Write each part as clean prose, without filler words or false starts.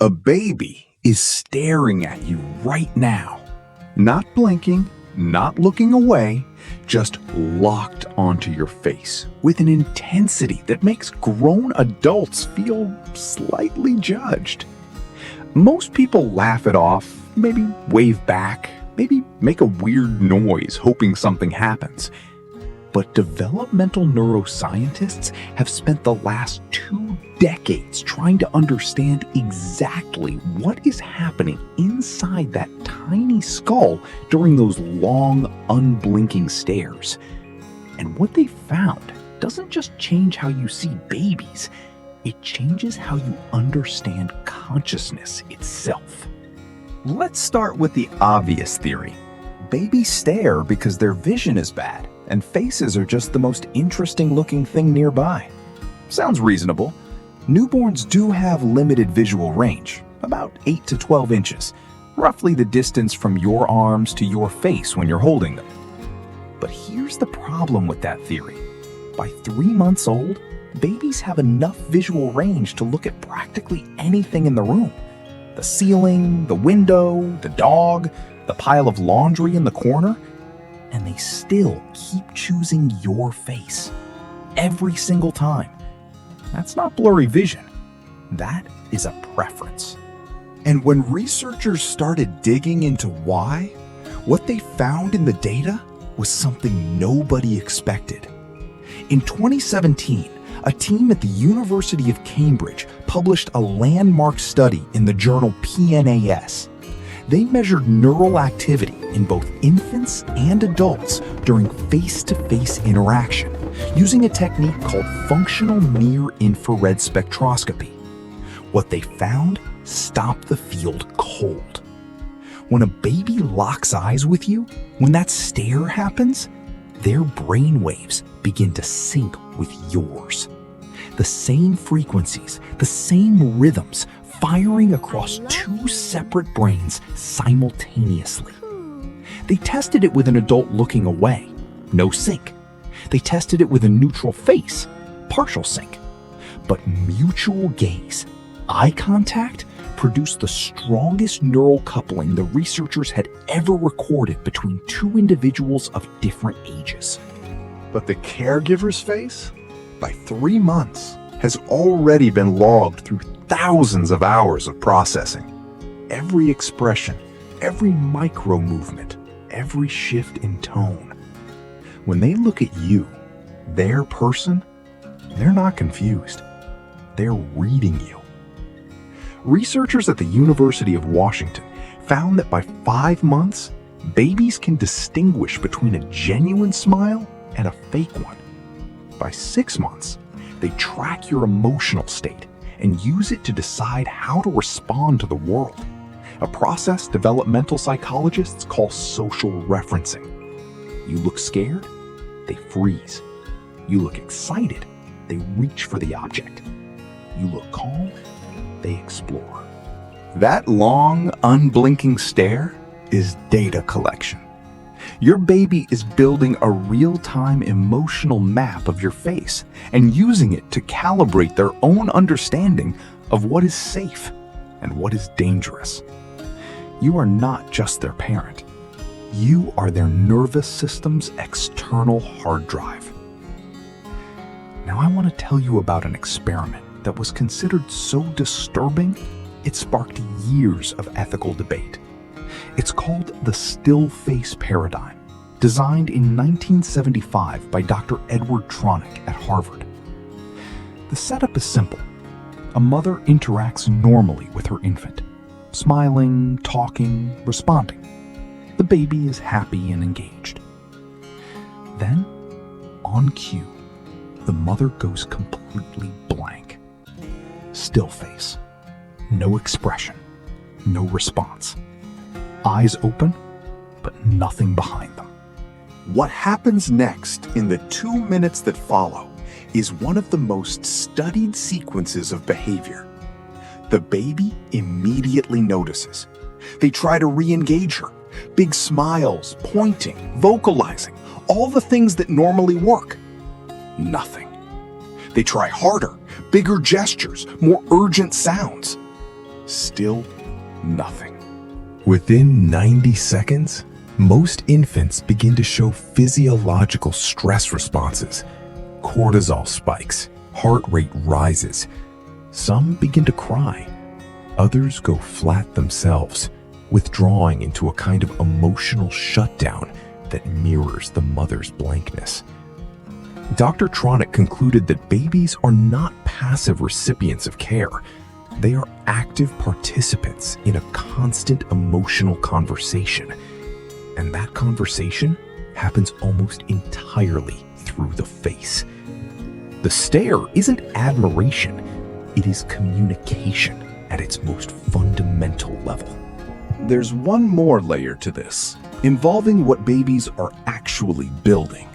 A baby is staring at you right now, not blinking, not looking away, just locked onto your face with an intensity that makes grown adults feel slightly judged. Most people laugh it off, maybe wave back, maybe make a weird noise hoping something happens. But developmental neuroscientists have spent the last 2 decades trying to understand exactly what is happening inside that tiny skull during those long, unblinking stares. And what they found doesn't just change how you see babies, it changes how you understand consciousness itself. Let's start with the obvious theory. Babies stare because their vision is bad, and faces are just the most interesting looking thing nearby. Sounds reasonable. Newborns do have limited visual range, about 8 to 12 inches, roughly the distance from your arms to your face when you're holding them. But here's the problem with that theory. By 3 months old, babies have enough visual range to look at practically anything in the room. The ceiling, the window, the dog, the pile of laundry in the corner, and they still keep choosing your face every single time. That's not blurry vision. That is a preference. And when researchers started digging into why, what they found in the data was something nobody expected. In 2017, a team at the University of Cambridge published a landmark study in the journal PNAS. They measured neural activity in both infants and adults during face-to-face interaction using a technique called functional near-infrared spectroscopy. What they found stopped the field cold. When a baby locks eyes with you, when that stare happens, their brain waves begin to sync with yours. The same frequencies, the same rhythms, firing across 2 separate brains simultaneously. They tested it with an adult looking away, no sync. They tested it with a neutral face, partial sync. But mutual gaze, eye contact, produced the strongest neural coupling the researchers had ever recorded between 2 individuals of different ages. But the caregiver's face, by 3 months, has already been logged through thousands of hours of processing. Every expression, every micro movement, every shift in tone. When they look at you, their person, they're not confused. They're reading you. Researchers at the University of Washington found that by 5 months, babies can distinguish between a genuine smile and a fake one. By 6 months, they track your emotional state and use it to decide how to respond to the world, a process developmental psychologists call social referencing. You look scared, they freeze. You look excited, they reach for the object. You look calm, they explore. That long, unblinking stare is data collection. Your baby is building a real-time emotional map of your face and using it to calibrate their own understanding of what is safe and what is dangerous. You are not just their parent. You are their nervous system's external hard drive. Now I want to tell you about an experiment that was considered so disturbing, it sparked years of ethical debate. It's called the still face paradigm, designed in 1975 by Dr. Edward Tronick at Harvard. The setup is simple. A mother interacts normally with her infant, smiling, talking, responding. The baby is happy and engaged. Then, on cue, the mother goes completely blank. Still face. No expression. No response. Eyes open, but nothing behind them. What happens next in the 2 minutes that follow is one of the most studied sequences of behavior. The baby immediately notices. They try to re-engage her. Big smiles, pointing, vocalizing, all the things that normally work. Nothing. They try harder, bigger gestures, more urgent sounds. Still nothing. Within 90 seconds, most infants begin to show physiological stress responses. Cortisol spikes, heart rate rises. Some begin to cry. Others go flat themselves, withdrawing into a kind of emotional shutdown that mirrors the mother's blankness. Dr. Tronick concluded that babies are not passive recipients of care. They are active participants in a constant emotional conversation. And that conversation happens almost entirely through the face. The stare isn't admiration, it is communication at its most fundamental level. There's one more layer to this, involving what babies are actually building.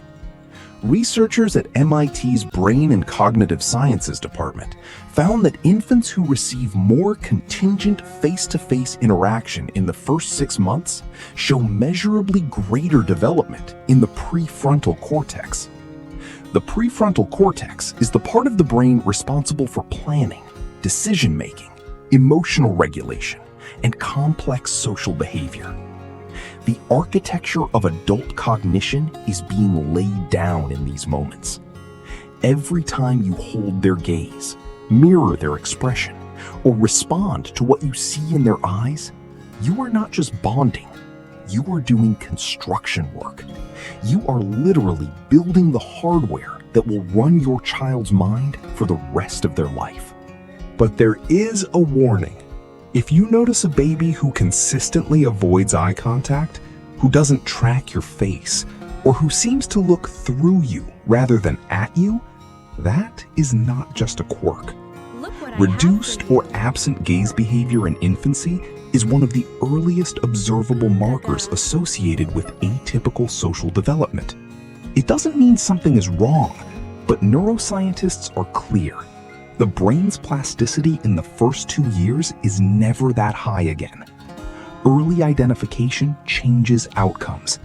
Researchers at MIT's Brain and Cognitive Sciences department found that infants who receive more contingent face-to-face interaction in the first 6 months show measurably greater development in the prefrontal cortex. The prefrontal cortex is the part of the brain responsible for planning, decision-making, emotional regulation, and complex social behavior. The architecture of adult cognition is being laid down in these moments. Every time you hold their gaze, mirror their expression, or respond to what you see in their eyes, you are not just bonding, you are doing construction work. You are literally building the hardware that will run your child's mind for the rest of their life. But there is a warning. If you notice a baby who consistently avoids eye contact, who doesn't track your face, or who seems to look through you rather than at you, that is not just a quirk. Reduced or absent gaze behavior in infancy is one of the earliest observable markers associated with atypical social development. It doesn't mean something is wrong, but neuroscientists are clear. The brain's plasticity in the first 2 years is never that high again. Early identification changes outcomes.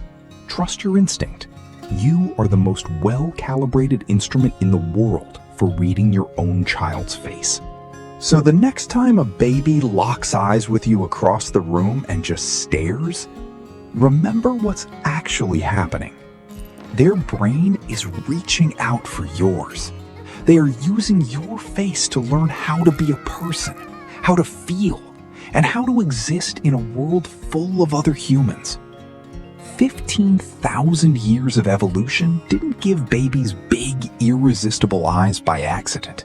Trust your instinct. You are the most well-calibrated instrument in the world for reading your own child's face. So the next time a baby locks eyes with you across the room and just stares, remember what's actually happening. Their brain is reaching out for yours. They are using your face to learn how to be a person, how to feel, and how to exist in a world full of other humans. 15,000 years of evolution didn't give babies big, irresistible eyes by accident.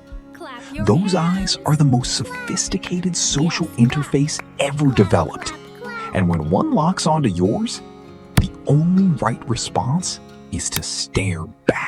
Those eyes are the most sophisticated social interface ever developed. And when one locks onto yours, the only right response is to stare back.